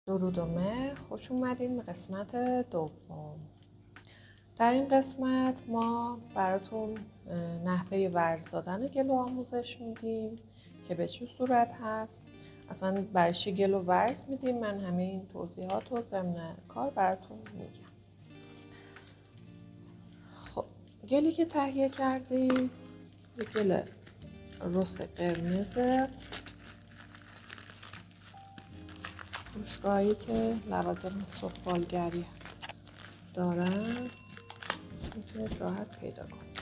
درود و مهر، خوش اومدین به قسمت دوم. در این قسمت ما براتون نحوه ورز دادن گل رو آموزش میدیم که به چه صورت هست، اصلا برای چی گل رو ورز میدیم. من همه این توضیحات رو ضمن کار براتون میگم. خب گلی که تهیه کردیم یه گل رس قرمز فروشگاهی که لوازم سفالگری دارن، میتونید راحت پیدا کنید.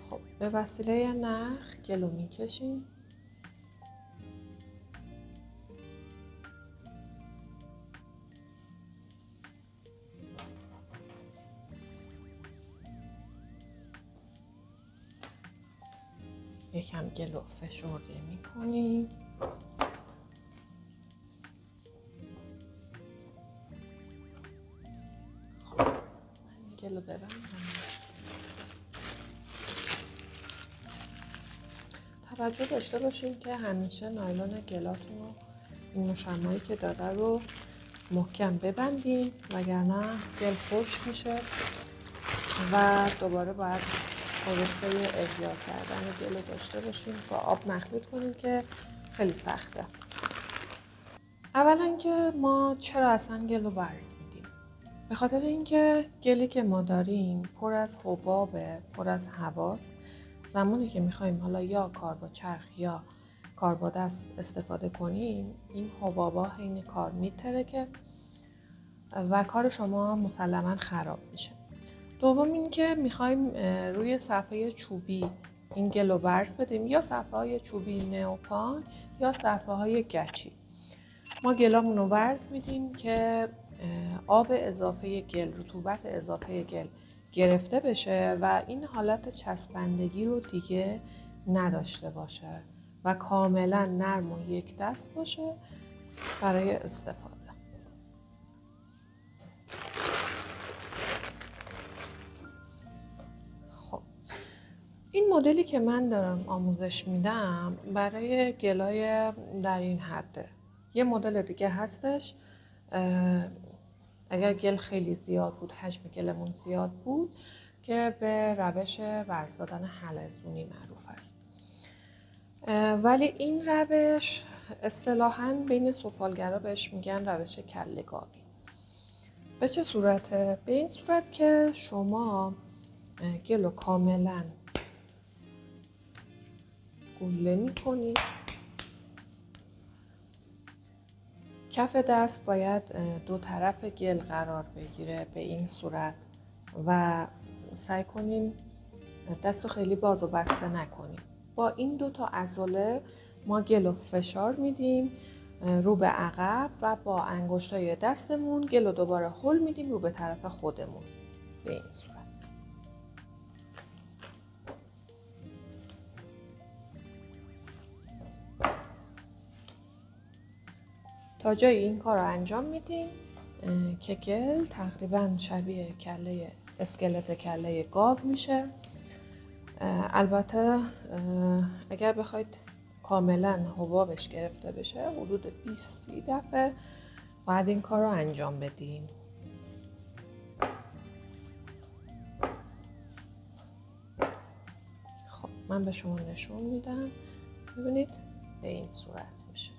خب به وسیله نخ گلو میکشیم. یکم گلو فشرده میکنیم. خب من گلو ببندم. توجه داشته باشیم که همیشه نایلون گلاتون رو، این مشمعی که داده رو محکم ببندیم، وگرنه گل خشک میشه و دوباره باید پروسه احیا کردن گل رو داشته باشیم، با آب مخلوط کنیم که خیلی سخته. اولا که ما چرا اصلا گل رو ورز میدیم؟ به خاطر اینکه گلی که ما داریم پر از حبابه، پر از هواست. زمانی که میخوایم حالا یا کار با چرخ یا کار با دست استفاده کنیم، این حبابا حین کار میترکه و کار شما مسلما خراب میشه. دوم اینکه میخوایم روی صفحه چوبی این گل رو ورز بدیم، یا صفحه های چوبی نئوپان یا صفحه های گچی. ما گلامون رو ورز میدیم که آب اضافه گل، رطوبت اضافه گل گرفته بشه و این حالت چسبندگی رو دیگه نداشته باشه و کاملا نرم و یک دست باشه برای استفاده. خب این مدلی که من دارم آموزش میدم برای گلای در این حده. یه مدل دیگه هستش، اگر گل خیلی زیاد بود، حجم گلمون زیاد بود، که به روش ورز دادن حلزونی معروف است. ولی این روش اصطلاحاً بین سفالگرا بهش میگن روش کله گاوی. به چه صورته؟ به این صورت که شما گل رو کاملا گوله میکنید. کف دست باید دو طرف گل قرار بگیره به این صورت و سعی کنیم دست رو خیلی باز و بسته نکنیم. با این دو تا عضله ما گل رو فشار میدیم رو به عقب و با انگشتای دستمون گل رو دوباره هل میدیم رو به طرف خودمون به این صورت. تا جایی این کار رو انجام میدیم که گل تقریبا شبیه کله اسکلت کله گاو میشه. البته اگر بخواید کاملا حبابش گرفته بشه حدود 20-30 دفعه باید این کار رو انجام بدیم. خب من به شما نشون میدم، ببینید به این صورت میشه.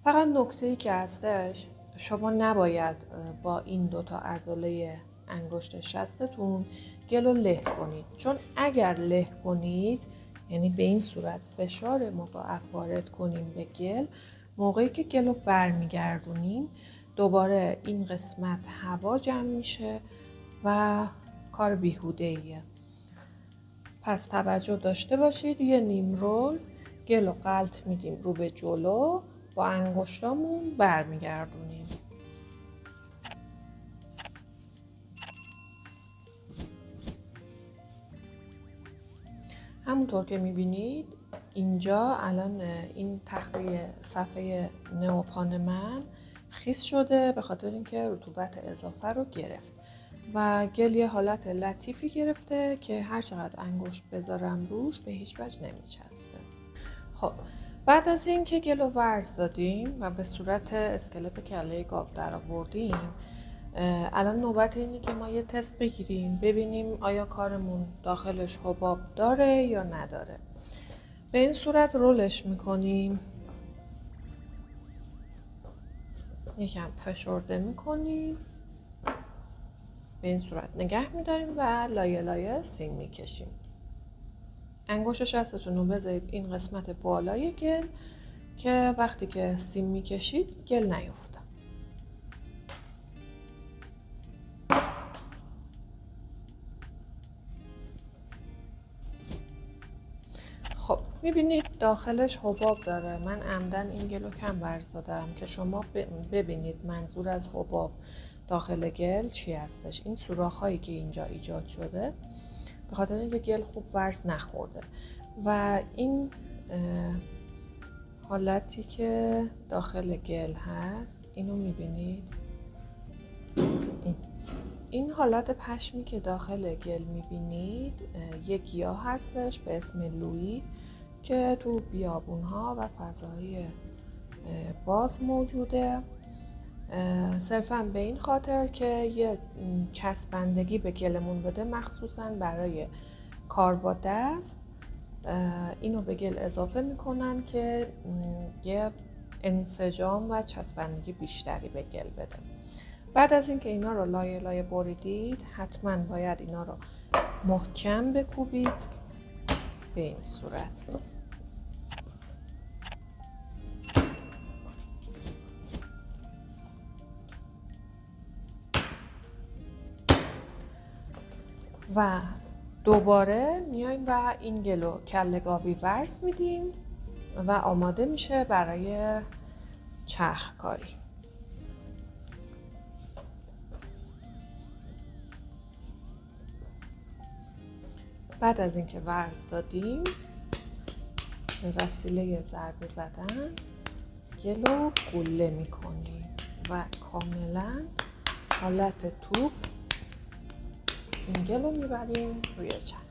فقط نکته‌ای که هستش، شما نباید با این دوتا عضله انگشت شستتون گل رو له کنید، چون اگر له کنید، یعنی به این صورت فشار مضاعف وارد کنیم به گل، موقعی که گل رو برمیگردونیم دوباره این قسمت هوا جمع میشه و کار بیهوده‌ایه. پس توجه داشته باشید، یه نیم رول گل رو غلط میدیم رو به جلو، با انگشتامون برمیگردونیم. همونطور که میبینید اینجا الان این تخته صفحه نئوپان من خیس شده به خاطر اینکه رطوبت اضافه رو گرفت. و گل یه حالت لطیفی گرفته که هر چقدر انگشت بذارم روش به هیچ وجه نمیچسبه. خب بعد از این که گل رو ورز دادیم و به صورت اسکلت کله گاو در آوردیم، الان نوبت اینه که ما یه تست بگیریم ببینیم آیا کارمون داخلش حباب داره یا نداره. به این صورت رولش میکنیم، یکم فشرده میکنیم، به این صورت نگه میداریم و لایه لایه سیم میکشیم. انگشت شستتون رو بذارید این قسمت بالای گل که وقتی که سیم میکشید گل نیفته. خب میبینید داخلش حباب داره. من عمدن این گل رو کم ورز دادم که شما ببینید منظور از حباب داخل گل چی هستش. این سوراخ‌هایی که اینجا ایجاد شده به خاطر اینکه گل خوب ورز نخورده و این حالتی که داخل گل هست اینو میبینید. این حالت پشمی که داخل گل میبینید یک گیاه هستش به اسم لویی که تو بیابونها و فضای باز موجوده، صرفاً به این خاطر که یه چسبندگی به گلمون بده، مخصوصاً برای کار با دست اینو به گل اضافه میکنن که یه انسجام و چسبندگی بیشتری به گل بده. بعد از اینکه اینا رو لایه لایه بریدید حتما باید اینا رو محکم بکوبید به این صورت. و دوباره میایم و این گل رو کله گاوی ورز میدیم و آماده میشه برای چرخ کاری. بعد از اینکه ورز دادیم به وسیله ضربه زدن گل رو گوله میکنیم و کاملا حالت توپ این گل رو میبریم روی چرخ.